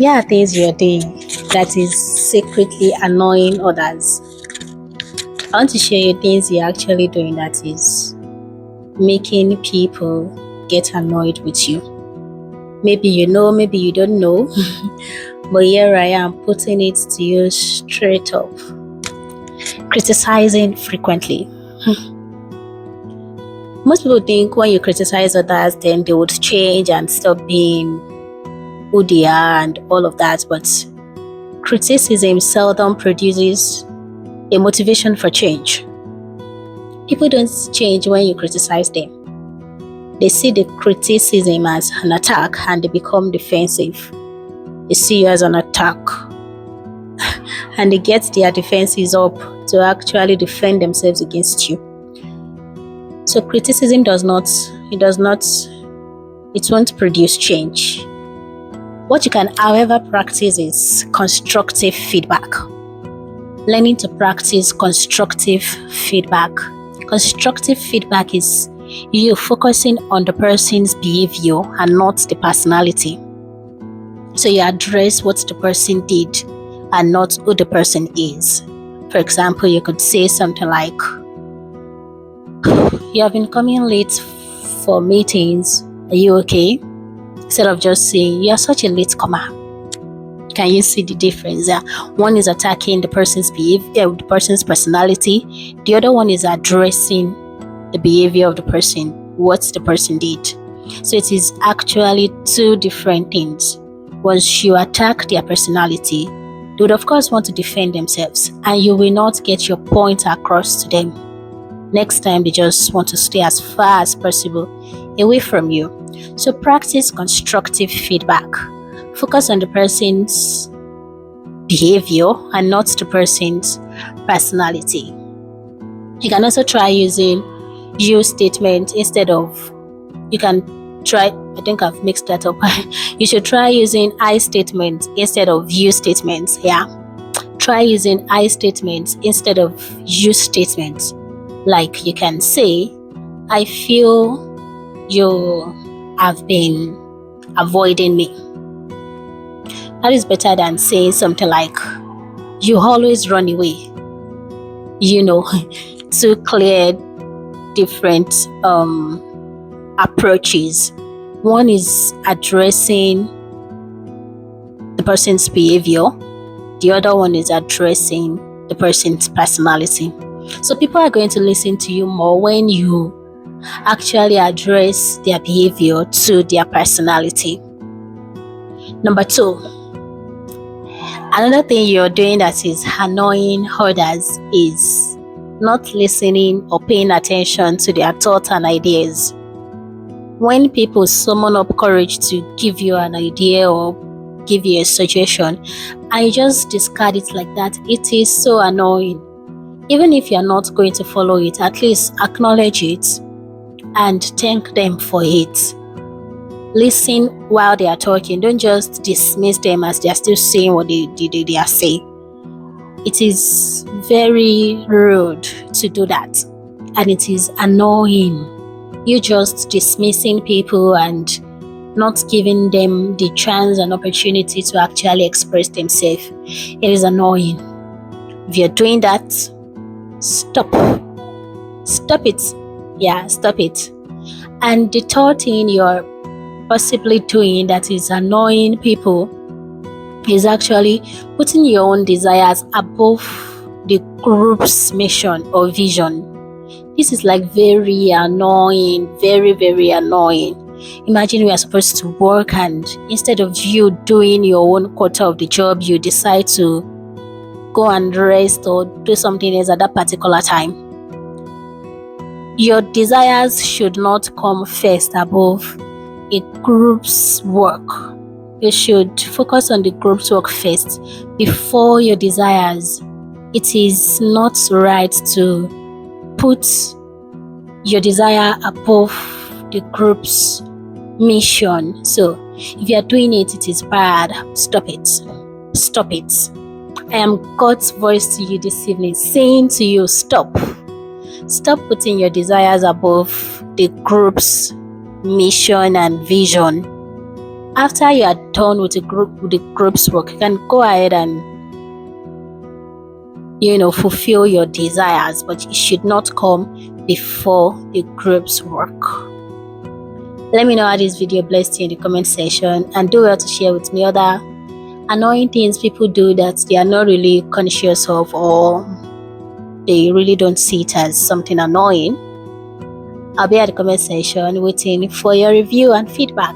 are things you're doing that is secretly annoying others. I want to share you things you're actually doing that is making people get annoyed with you. Maybe you know, maybe you don't know, but here I am putting it to you straight up. Criticizing frequently. Most people think when you criticize others, then they would change and stop being who they are and all of that, but criticism seldom produces a motivation for change. People don't change when you criticize them. They see the criticism as an attack and they become defensive. They see you as an attack and they get their defenses up to actually defend themselves against you. So criticism it won't produce change. What you can, however, practice is constructive feedback. Learning to practice constructive feedback. Constructive feedback is you focusing on the person's behavior and not the personality. So you address what the person did and not who the person is. For example, you could say something like, "You have been coming late for meetings. Are you okay?" Instead of just saying, "You are such a late comer." Can you see the difference there? One is attacking the person's behavior, the person's personality. The other one is addressing the behavior of the person, what the person did. So it is actually two different things. Once you attack their personality, they would of course want to defend themselves and you will not get your point across to them. Next time, they just want to stay as far as possible away from you. So practice constructive feedback. Focus on the person's behavior and not the person's personality. You can also try using you statement instead of, I think I've mixed that up. You should try using I statements instead of you statements. Yeah. Try using I statements instead of you statements. Like you can say, "I feel you have been avoiding me." That is better than saying something like, "You always run away." Two clear, different approaches. One is addressing the person's behavior. The other one is addressing the person's personality. So people are going to listen to you more when you actually address their behavior to their personality. Number 2, another thing you're doing that is annoying others is not listening or paying attention to their thoughts and ideas. When people summon up courage to give you an idea or give you a suggestion and you just discard it like that, it is so annoying. Even if you're not going to follow it, at least acknowledge it and thank them for it. Listen while they are talking. Don't just dismiss them as they are still saying what they are saying. It is very rude to do that, and it is annoying. You just dismissing people and not giving them the chance and opportunity to actually express themselves. It is annoying. If you're doing that, stop it. Yeah, stop it. And the third thing you're possibly doing that is annoying people is actually putting your own desires above the group's mission or vision. This is like very annoying, very, very annoying. Imagine we are supposed to work and instead of you doing your own quota of the job, you decide to go and rest or do something else at that particular time. Your desires should not come first above a group's work. You should focus on the group's work first before your desires. It is not right to put your desire above the group's mission. So if you are doing it, it is bad. Stop it. Stop it. I am God's voice to you this evening, saying to you, stop. Stop putting your desires above the group's mission and vision. After you are done with the group's work, you can go ahead and fulfill your desires, but it should not come before the group's work. Let me know how this video blessed you in the comment section, and do well to share with me other annoying things people do that they are not really conscious of, or they really don't see it as something annoying. I'll be at the comment section waiting for your review and feedback.